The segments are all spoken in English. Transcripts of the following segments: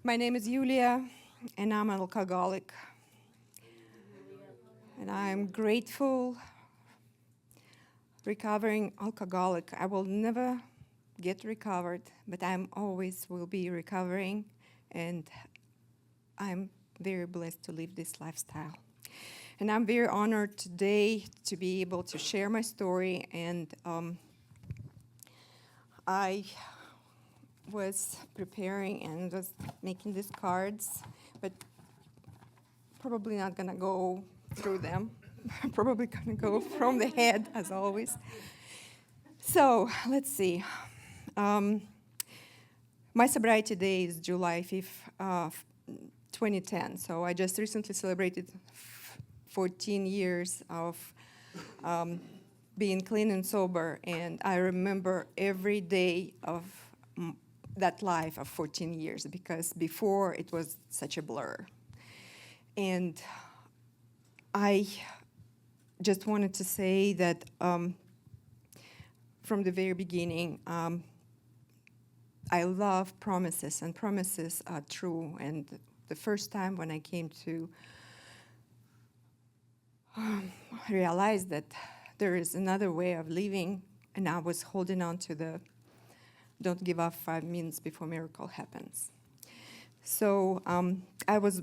My name is Yuliya, and I'm an alcoholic. And I'm grateful, recovering alcoholic. I will never get recovered, but I'm always will be recovering, and I'm very blessed to live this lifestyle. And I'm very honored today to be able to share my story. And I was preparing and was making these cards, but probably not gonna go through them. Probably gonna go from the head as always. So let's see. My sobriety day is July 5th, 2010. So I just recently celebrated 14 years of being clean and sober, and I remember every day of that life of 14 years, because before it was such a blur. And I just wanted to say that from the very beginning, I love promises, and promises are true. And the first time when I came to realize that there is another way of living, and I was holding on to the don't give up 5 minutes before miracle happens. So I was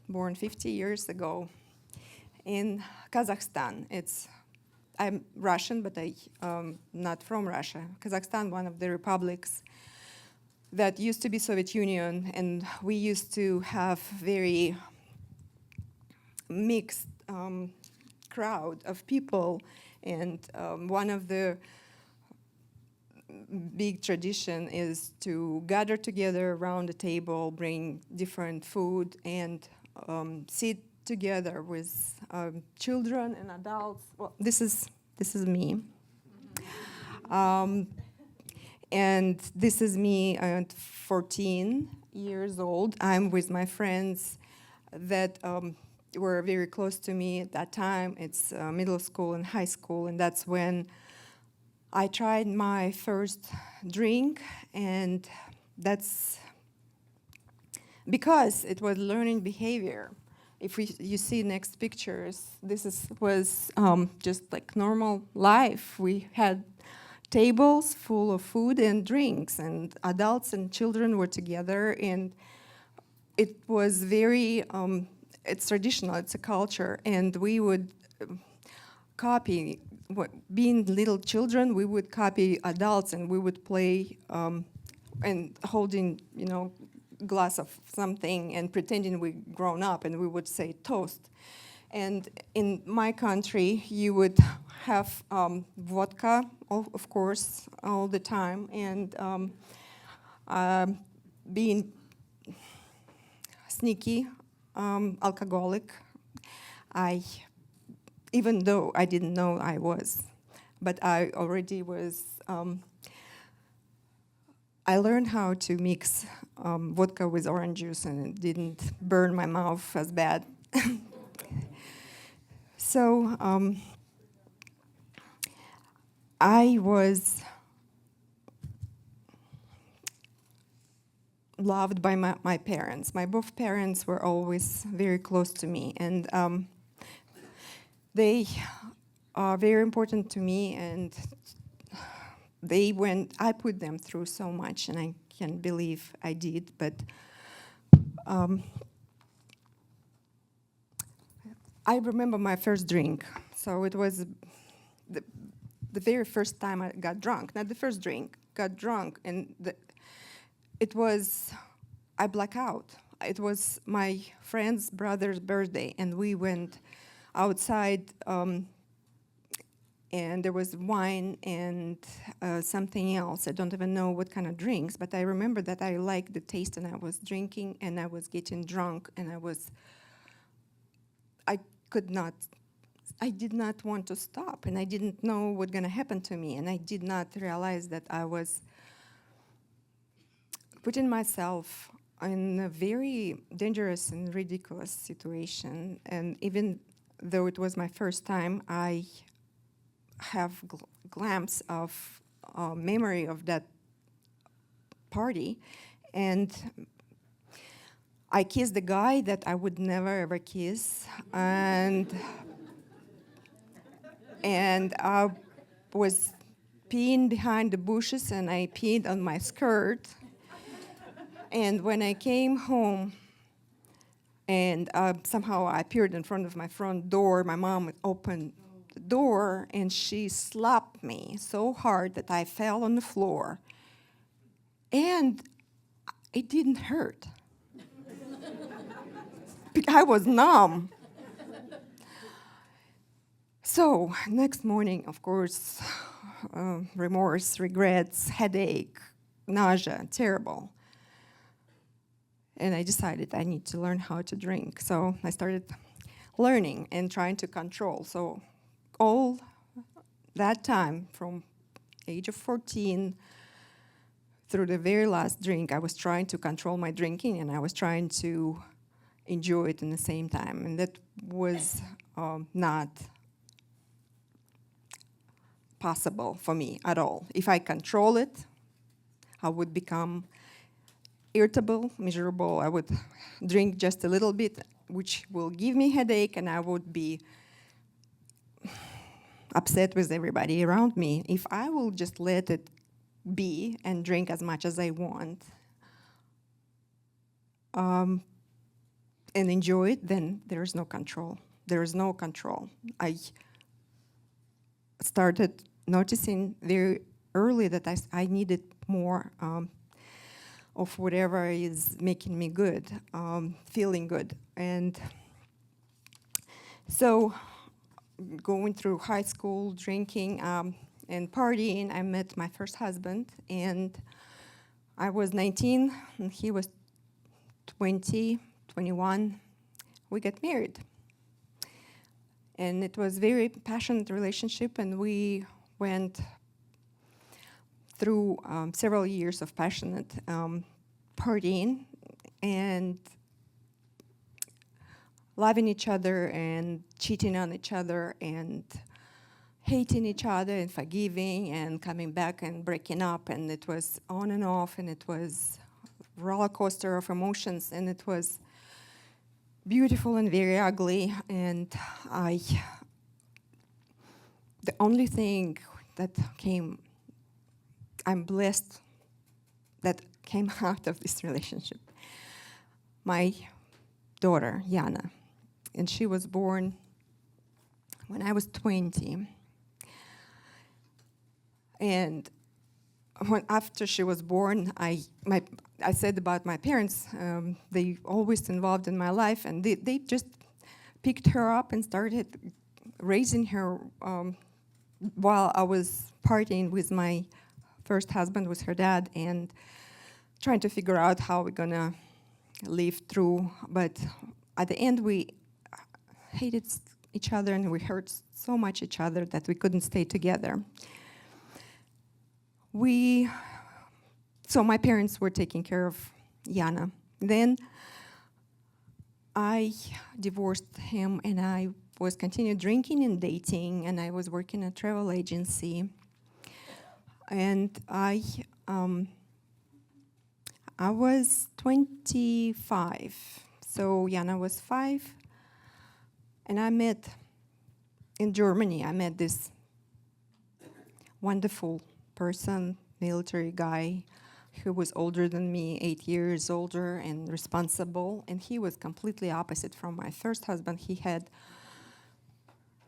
born 50 years ago in Kazakhstan. I'm Russian, but I'm not from Russia. Kazakhstan, one of the republics that used to be Soviet Union, and we used to have very mixed crowd of people, and one of the big tradition is to gather together around the table, bring different food, and sit together with children and adults. Well, this is me. And this is me at 14 years old. I'm with my friends that were very close to me at that time. It's middle school and high school, and that's when I tried my first drink, and that's because it was learning behavior. If you see next pictures, was just like normal life. We had tables full of food and drinks, and adults and children were together, and it was very, it's traditional, it's a culture, and we would copy, being little children, we would copy adults, and we would play and holding, glass of something and pretending we grown up, and we would say toast. And in my country, you would have vodka, of course, all the time, and being sneaky, alcoholic, even though I didn't know I was, but I already was, I learned how to mix vodka with orange juice, and it didn't burn my mouth as bad. So I was loved by my parents. My both parents were always very close to me, and they are very important to me, and I put them through so much, and I can't believe I did, but I remember my first drink. So it was the very first time I got drunk, not the first drink, got drunk, and I black out. It was my friend's brother's birthday, and we went outside, and there was wine and something else. I don't even know what kind of drinks, but I remember that I liked the taste, and I was drinking, and I was getting drunk, and I did not want to stop, and I didn't know what gonna happen to me, and I did not realize that I was putting myself in a very dangerous and ridiculous situation. And even though it was my first time, I have glimpse of memory of that party, and I kissed the guy that I would never ever kiss, and I was peeing behind the bushes, and I peed on my skirt. And when I came home, and somehow I appeared in front of my front door, my mom opened the door, and she slapped me so hard that I fell on the floor. And it didn't hurt. I was numb. So next morning, of course, remorse, regrets, headache, nausea, terrible. And I decided I need to learn how to drink. So I started learning and trying to control. So all that time, from age of 14 through the very last drink, I was trying to control my drinking, and I was trying to enjoy it in the same time. And that was not possible for me at all. If I control it, I would become irritable, miserable. I would drink just a little bit, which will give me headache, and I would be upset with everybody around me. If I will just let it be and drink as much as I want and enjoy it, then there is no control. There is no control. I started noticing very early that I needed more of whatever is making me good, feeling good. And so going through high school, drinking and partying, I met my first husband, and I was 19 and he was 20, 21. We got married. And it was a very passionate relationship, and we went through several years of passionate partying and loving each other and cheating on each other and hating each other and forgiving and coming back and breaking up. And it was on and off, and it was a roller coaster of emotions, and it was beautiful and very ugly. And the only thing that I'm blessed that came out of this relationship, my daughter, Yana, and she was born when I was 20. And after she was born, I said about my parents, they always involved in my life, and they just picked her up and started raising her while I was partying with my first husband, with her dad, and trying to figure out how we're gonna live through. But at the end, we hated each other, and we hurt so much each other that we couldn't stay together. So my parents were taking care of Yana. Then I divorced him, and I was continued drinking and dating, and I was working at a travel agency. And I was 25, so Yana was 5. And I met, in Germany, I met this wonderful person, military guy, who was older than me, 8 years older and responsible. And he was completely opposite from my first husband. He had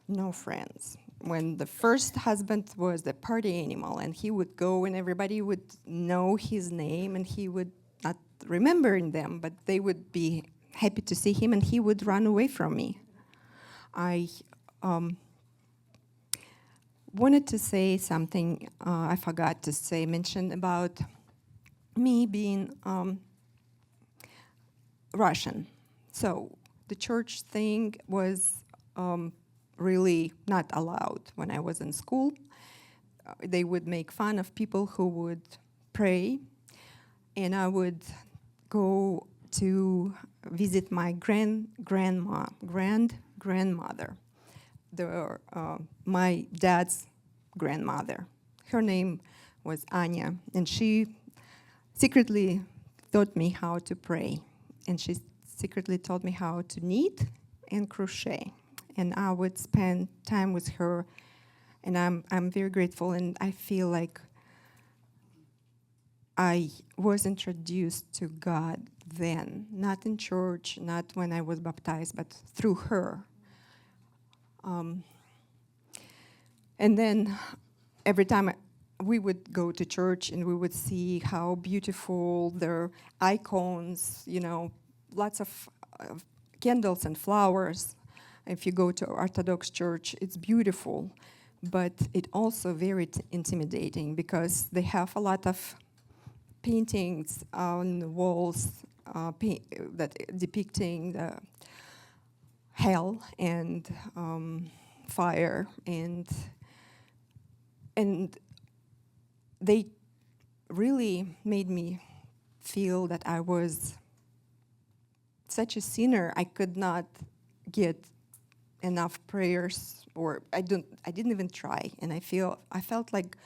no friends. When the first husband was the party animal, and he would go and everybody would know his name, and he would not remember them, but they would be happy to see him, and he would run away from me. I wanted to say something I forgot to mention about me being Russian. So the church thing was really not allowed when I was in school. They would make fun of people who would pray, and I would go to visit my grandmother, my dad's grandmother. Her name was Anya, and she secretly taught me how to pray. And she secretly taught me how to knit and crochet. And I would spend time with her, and I'm very grateful, and I feel like I was introduced to God then, not in church, not when I was baptized, but through her. And then every time we would go to church and we would see how beautiful their icons, lots of candles and flowers. If you go to Orthodox church, it's beautiful, but it also very intimidating because they have a lot of paintings on the walls that depicting the hell and fire, and they really made me feel that I was such a sinner. I could not get enough prayers, or I didn't even try, and I felt like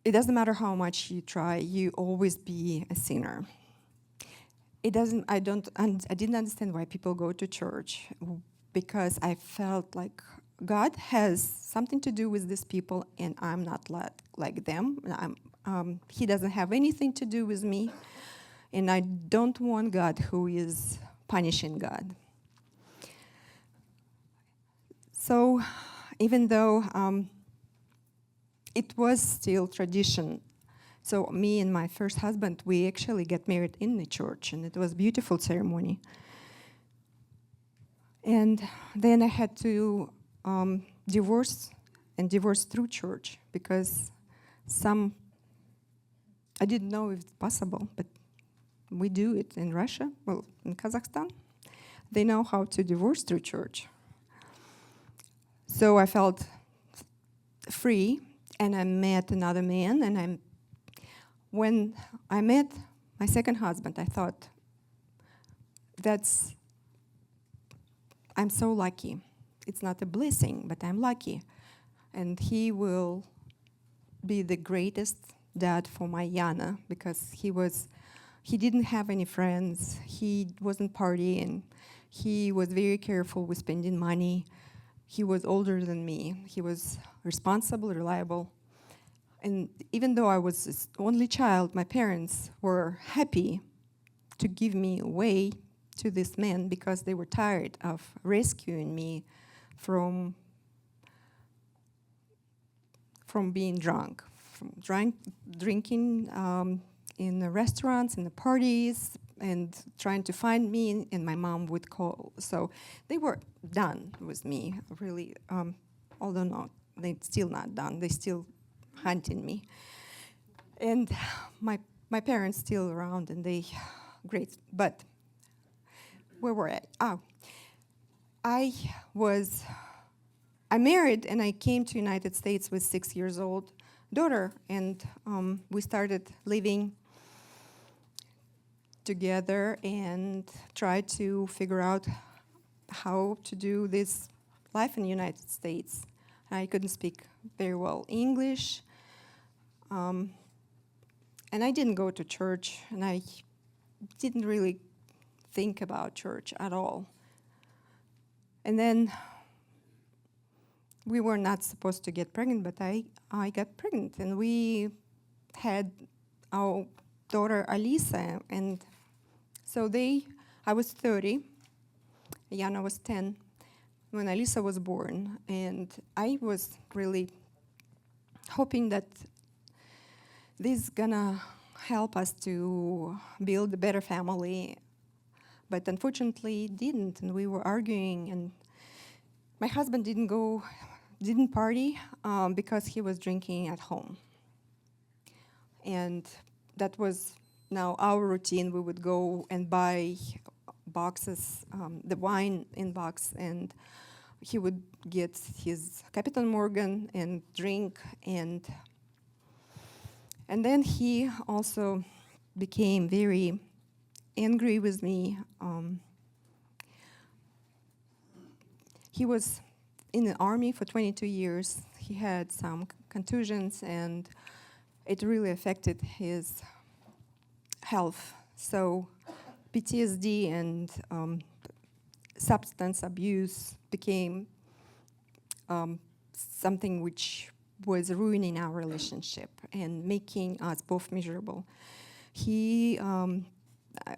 it doesn't matter how much you try, you always be a sinner. I didn't understand why people go to church, because I felt like God has something to do with these people, and I'm not like them. He doesn't have anything to do with me, and I don't want God who is punishing God. So even though it was still tradition, so me and my first husband, we actually got married in the church, and it was a beautiful ceremony. And then I had to divorce through church, because I didn't know if it's possible, but we do it in Russia, well, in Kazakhstan. They know how to divorce through church. So I felt free, and I met another man, and when I met my second husband, I thought, I'm so lucky. It's not a blessing, but I'm lucky. And he will be the greatest dad for my Yana, because he didn't have any friends, he wasn't partying, he was very careful with spending money, he was older than me, he was responsible, reliable. And even though I was the only child, my parents were happy to give me away to this man, because they were tired of rescuing me from being drunk, drinking in the restaurants, in the parties, and trying to find me, and my mom would call. So they were done with me, really, although they're still not done. They still hunting me. And my parents still around, and they great. But where were I? I married, and I came to United States with 6-year-old daughter, and we started living together and tried to figure out how to do this life in the United States. I couldn't speak very well English, and I didn't go to church, and I didn't really think about church at all. And then we were not supposed to get pregnant, but I got pregnant, and we had our daughter Alisa, and so I was 30, Yana was 10 when Alisa was born, and I was really hoping that this is gonna help us to build a better family, but unfortunately it didn't, and we were arguing, and my husband didn't party because he was drinking at home. And that was now our routine. We would go and buy boxes, the wine in box, and he would get his Captain Morgan and drink, and then he also became very angry with me. He was in the army for 22 years. He had some contusions, and it really affected his health. So PTSD and substance abuse became something which was ruining our relationship and making us both miserable. He,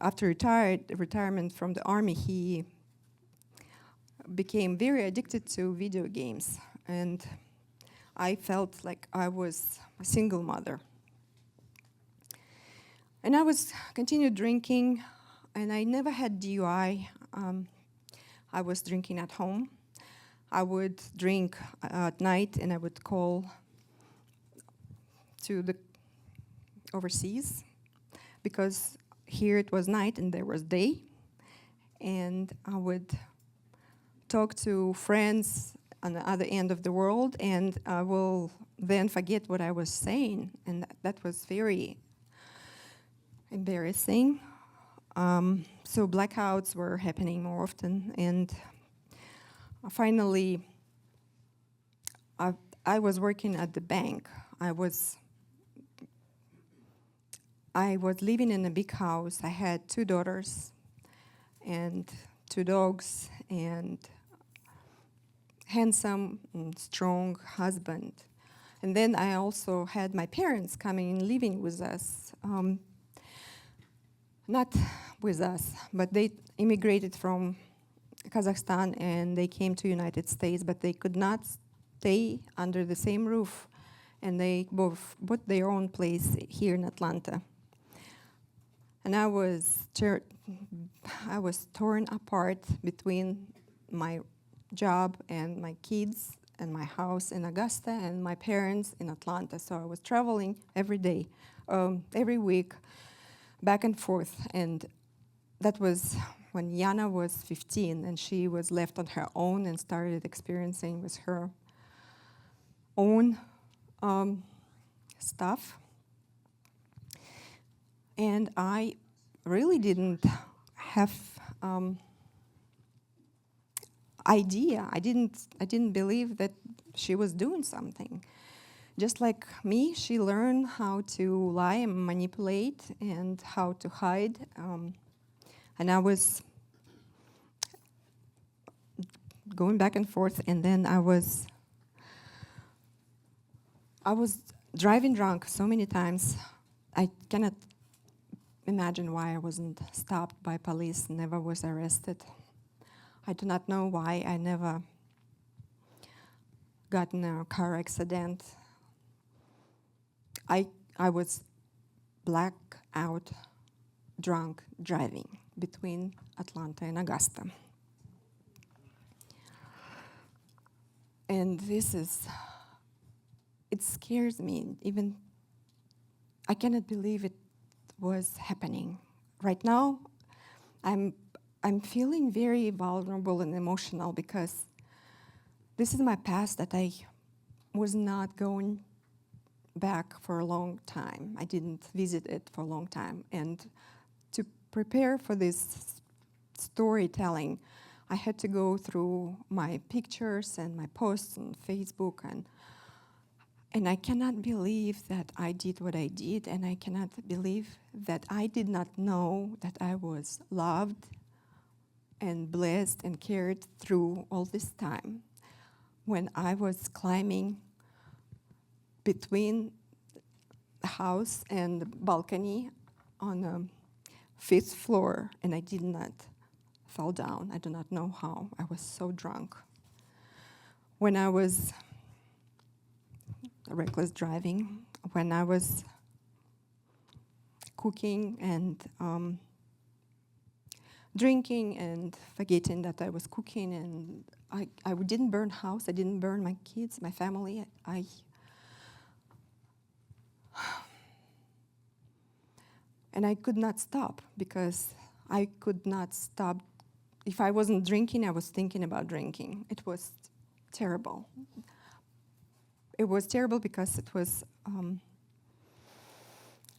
after retirement from the army, he became very addicted to video games, and I felt like I was a single mother. And I was continued drinking, and I never had DUI. I was drinking at home. I would drink at night, and I would call to the overseas, because here it was night and there was day. And I would talk to friends on the other end of the world, and I will then forget what I was saying. And that was very embarrassing. So blackouts were happening more often, and finally, I was working at the bank. I was living in a big house. I had 2 daughters and 2 dogs and handsome and strong husband. And then I also had my parents coming and living with us. Not with us, but they immigrated from Kazakhstan and they came to United States, but they could not stay under the same roof, and they both bought their own place here in Atlanta. And I was torn apart between my job and my kids and my house in Augusta and my parents in Atlanta. So I was traveling every day, every week, back and forth. And that was when Yana was 15, and she was left on her own and started experiencing with her own stuff. And I really didn't have idea. I didn't believe that she was doing something. Just like me, she learned how to lie and manipulate and how to hide. And I was going back and forth, and then I was driving drunk so many times. I cannot imagine why I wasn't stopped by police, never was arrested. I do not know why I never got in a car accident. I was blackout drunk driving between Atlanta and Augusta. And it scares me. Even I cannot believe it was happening. Right now, I'm feeling very vulnerable and emotional because this is my past that I was not going back for a long time. I didn't visit it for a long time. And to prepare for this storytelling, I had to go through my pictures and my posts on Facebook, and I cannot believe that I did what I did, and I cannot believe that I did not know that I was loved and blessed and cared through all this time. When I was climbing between the house and the balcony on the 5th floor, and I did not fall down. I do not know how. I was so drunk. When I was reckless driving, when I was cooking and drinking and forgetting that I was cooking, and I didn't burn house, I didn't burn my kids, my family. And I could not stop because I could not stop. If I wasn't drinking, I was thinking about drinking. It was terrible. It was terrible because it was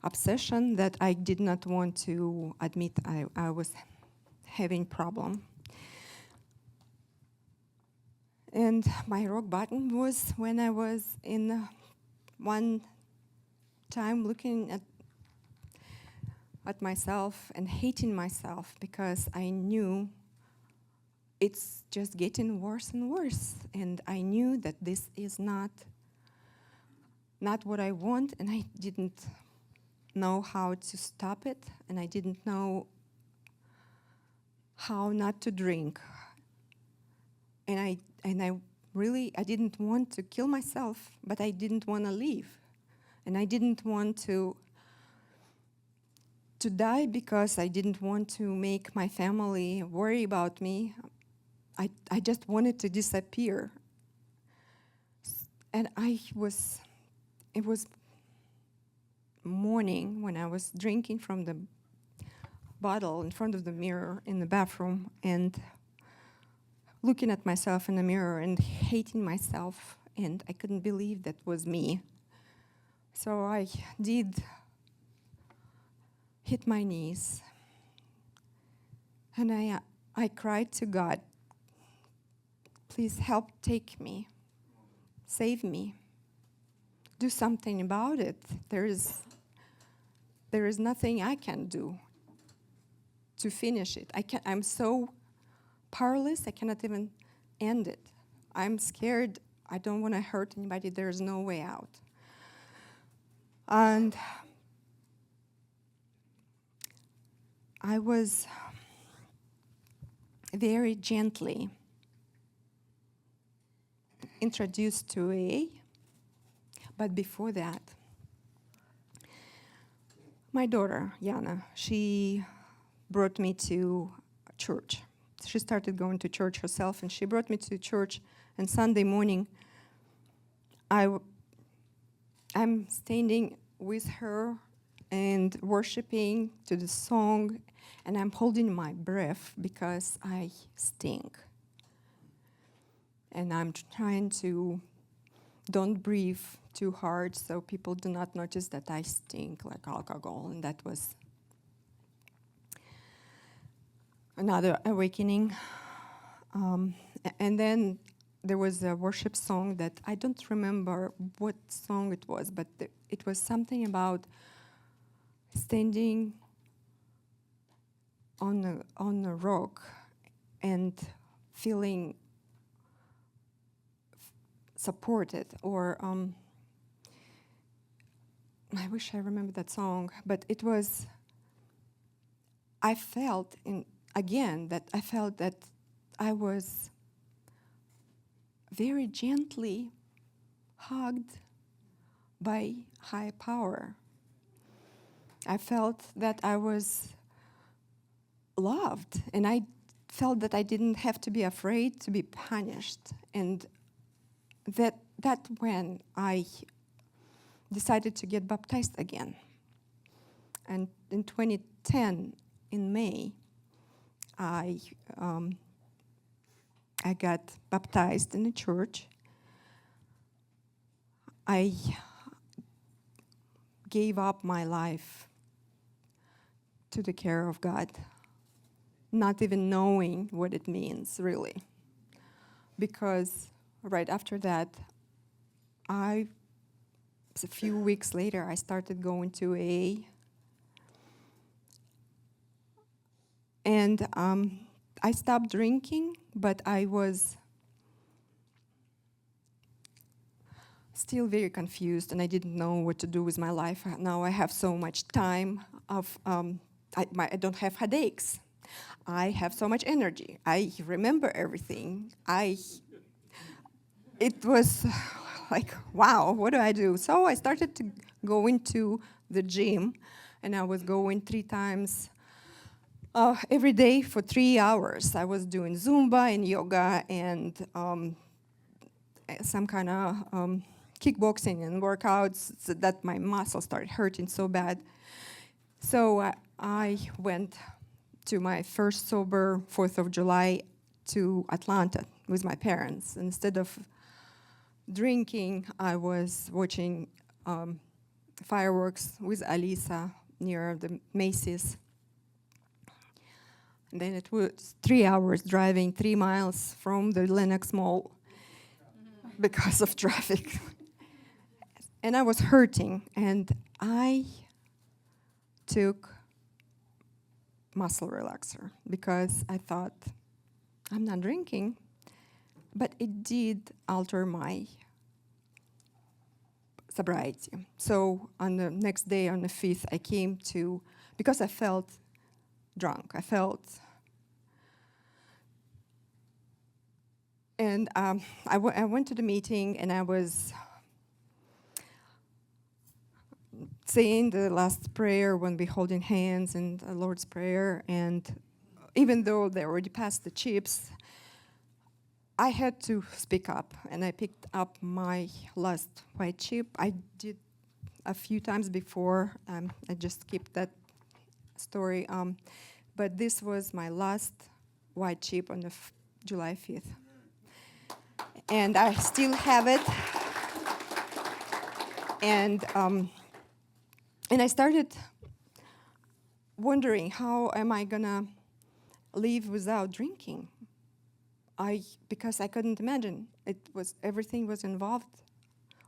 obsession that I did not want to admit I was having problem. And my rock bottom was when I was in one time looking at at myself and hating myself because I knew it's just getting worse and worse. And I knew that this is not what I want, and I didn't know how to stop it, and I didn't know how not to drink. And I really didn't want to kill myself, but I didn't want to leave. And I didn't want to die because I didn't want to make my family worry about me. I just wanted to disappear. And it was morning when I was drinking from the bottle in front of the mirror in the bathroom and looking at myself in the mirror and hating myself, and I couldn't believe that was me. So I did hit my knees, and I cried to God, please help take me, save me, do something about it. There is nothing I can do to finish it. I'm so powerless, I cannot even end it. I'm scared, I don't want to hurt anybody, there's no way out. And I was very gently introduced to AA, but before that, my daughter, Yana, she brought me to church. She started going to church herself, and she brought me to church, and Sunday morning, I'm standing with her and worshiping to the song, and I'm holding my breath because I stink. And I'm trying to don't breathe too hard so people do not notice that I stink like alcohol. And that was another awakening. And then there was a worship song that I don't remember what song it was, but it was something about standing on a rock and feeling supported, or I wish I remembered that song, but it was, I felt that I was very gently hugged by high power. I felt that I was loved, and I felt that I didn't have to be afraid to be punished. And that when I decided to get baptized again. And in 2010, in May, I got baptized in a church. I gave up my life to the care of God, not even knowing what it means, really. Because right after that, a few weeks later, I started going to AA. And I stopped drinking, but I was still very confused, and I didn't know what to do with my life. Now I have so much time. I don't have headaches. I have so much energy. I remember everything. It was like, wow, what do I do? So I started to go into the gym, and I was going 3 times every day for 3 hours. I was doing Zumba and yoga and some kind of kickboxing and workouts, so that my muscles started hurting so bad. So I went to my first sober 4th of July to Atlanta with my parents. Instead of drinking, I was watching fireworks with Alisa near the Macy's. And then it was 3 hours driving 3 miles from the Lenox Mall because of traffic. And I was hurting, and I took muscle relaxer because I thought, I'm not drinking. But it did alter my sobriety. So on the next day, on the 5th, I came to, because I felt drunk. And I went to the meeting, and I was saying the last prayer when we holding hands and the Lord's Prayer. And even though they already passed the chips, I had to speak up, and I picked up my last white chip. I did a few times before. I just skipped that story. But this was my last white chip on the July 5th. And I still have it. And I started wondering, how am I gonna live without drinking? Because I couldn't imagine. Everything was involved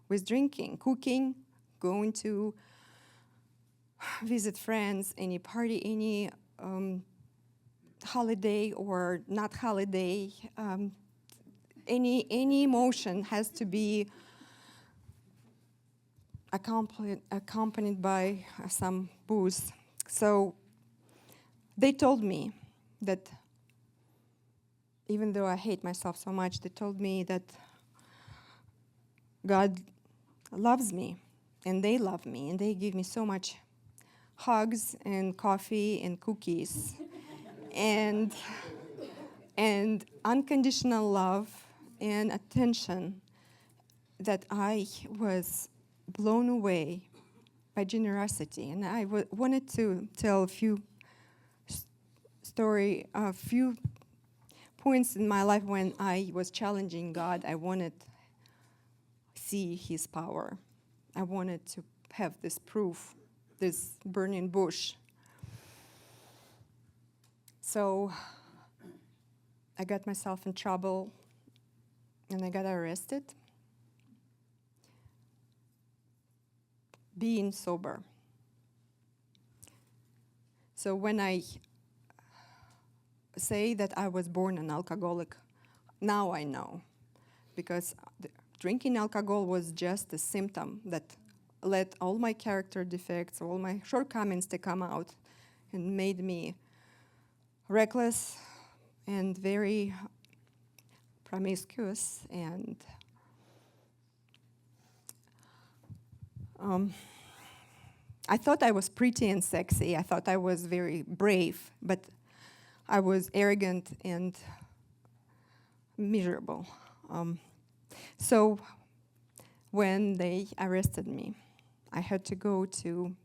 with drinking, cooking, going to visit friends, any party, any holiday or not holiday. Any emotion has to be accompanied by some booze. So they told me that, even though I hate myself so much, they told me that God loves me, and they love me, and they give me so much hugs and coffee and cookies and unconditional love and attention, that I was blown away by generosity. And I wanted to tell a few points in my life when I was challenging God. I wanted to see His power. I wanted to have this proof, this burning bush. So I got myself in trouble, and I got arrested, being sober. So when I say that I was born an alcoholic, now I know, because drinking alcohol was just a symptom that let all my character defects, all my shortcomings to come out, and made me reckless and very promiscuous. And I thought I was pretty and sexy. I thought I was very brave, but I was arrogant and miserable. So when they arrested me, I had to go to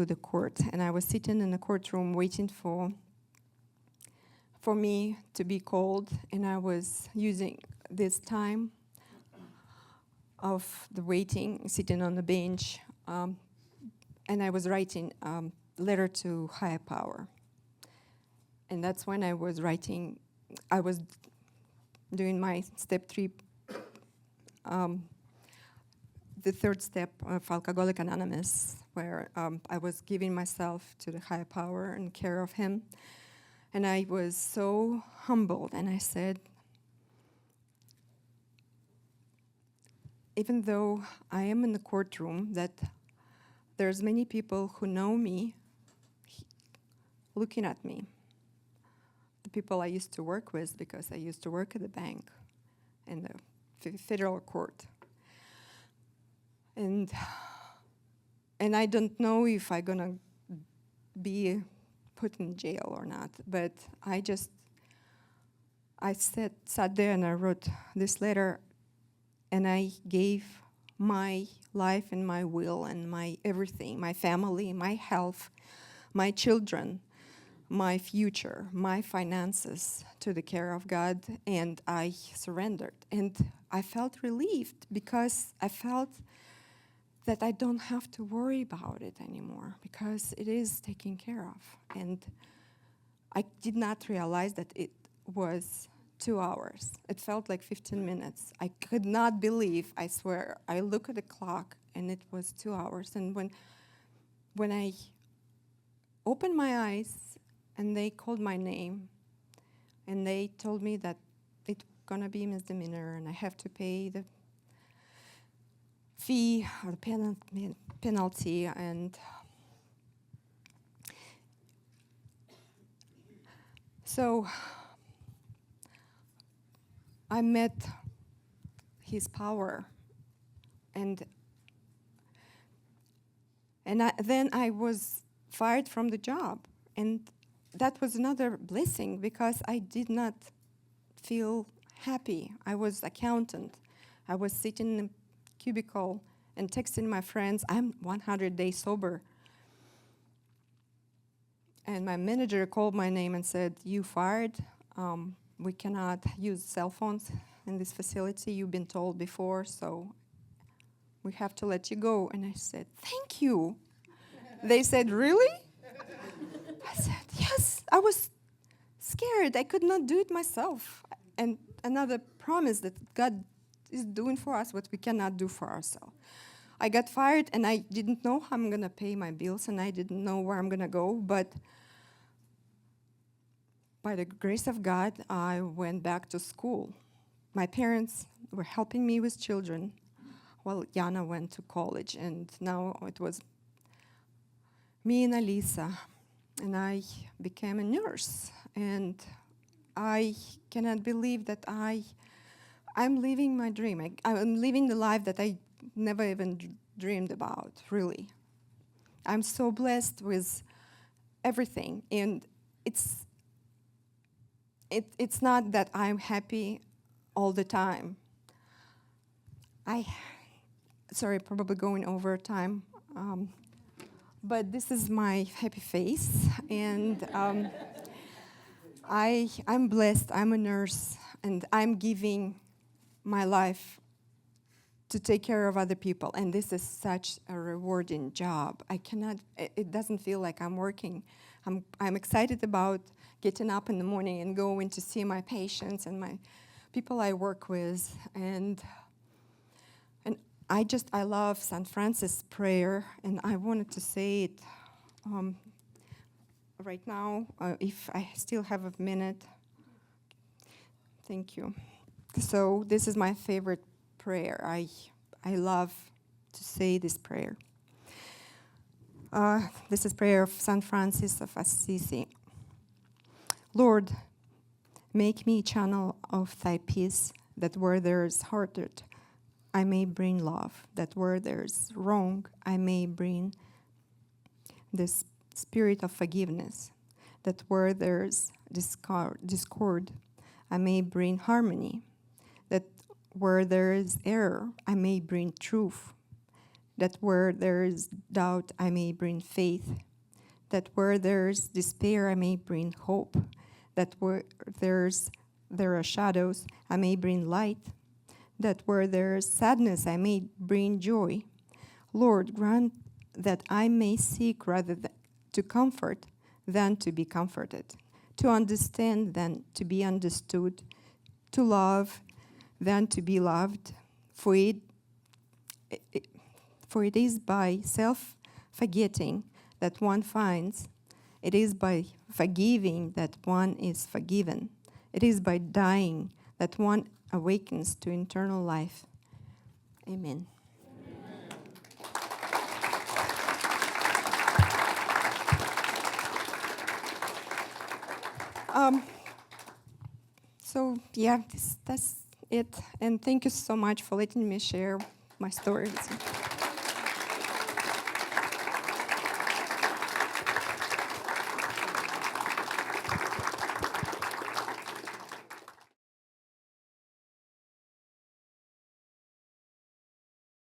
the court, and I was sitting in the courtroom waiting for me to be called, and I was using this time of the waiting, sitting on the bench, and I was writing letter to higher power. And that's when I was doing my step 3, the third step of Alcoholic Anonymous, where I was giving myself to the higher power and care of Him. And I was so humbled, and I said, even though I am in the courtroom, that there's many people who know me looking at me. The people I used to work with, because I used to work at the bank in the federal court. And I don't know if I'm gonna be put in jail or not, but I sat there and I wrote this letter, and I gave my life and my will and my everything, my family, my health, my children, my future, my finances to the care of God, and I surrendered. And I felt relieved, because I felt that I don't have to worry about it anymore, because it is taken care of. And I did not realize that it was 2 hours. It felt like 15 minutes. I could not believe, I swear. I look at the clock, and it was 2 hours. And when I opened my eyes, and they called my name, and they told me that it's gonna be misdemeanor, and I have to pay the fee or the penalty, and so I met his power, and then I was fired from the job, and that was another blessing because I did not feel happy. I was accountant. I was sitting in a cubicle and texting my friends, I'm 100 days sober. And my manager called my name and said, you fired. We cannot use cell phones in this facility. You've been told before, so we have to let you go. And I said, thank you. They said, really? I said, yes. I was scared. I could not do it myself. And another promise that God is doing for us what we cannot do for ourselves. I got fired, and I didn't know how I'm going to pay my bills, and I didn't know where I'm going to go. But by the grace of God, I went back to school. My parents were helping me with children while Yana went to college, and now it was me and Alisa, and I became a nurse. And I cannot believe that I'm living my dream. I'm living the life that I never even dreamed about, really. I'm so blessed with everything, and it's not that I'm happy all the time. Sorry, probably going over time, but this is my happy face, and I'm blessed. I'm a nurse, and I'm giving my life to take care of other people, and this is such a rewarding job. It doesn't feel like I'm working. I'm excited about getting up in the morning and going to see my patients and my people I work with, and I love St. Francis prayer, and I wanted to say it right now, if I still have a minute. Thank you. So this is my favorite prayer. I love to say this prayer. This is prayer of St. Francis of Assisi. Lord, make me a channel of thy peace, that where there is hatred, I may bring love, that where there is wrong, I may bring the spirit of forgiveness, that where there is discord, I may bring harmony, that where there is error, I may bring truth, that where there is doubt, I may bring faith, that where there is despair, I may bring hope, that where there are shadows, I may bring light, that where there is sadness, I may bring joy. Lord, grant that I may seek rather to comfort than to be comforted, to understand than to be understood, to love than to be loved. For it is by self-forgetting that one finds. It is by forgiving that one is forgiven. It is by dying that one awakens to eternal life. Amen. So yeah, that's it. And thank you so much for letting me share my story with you.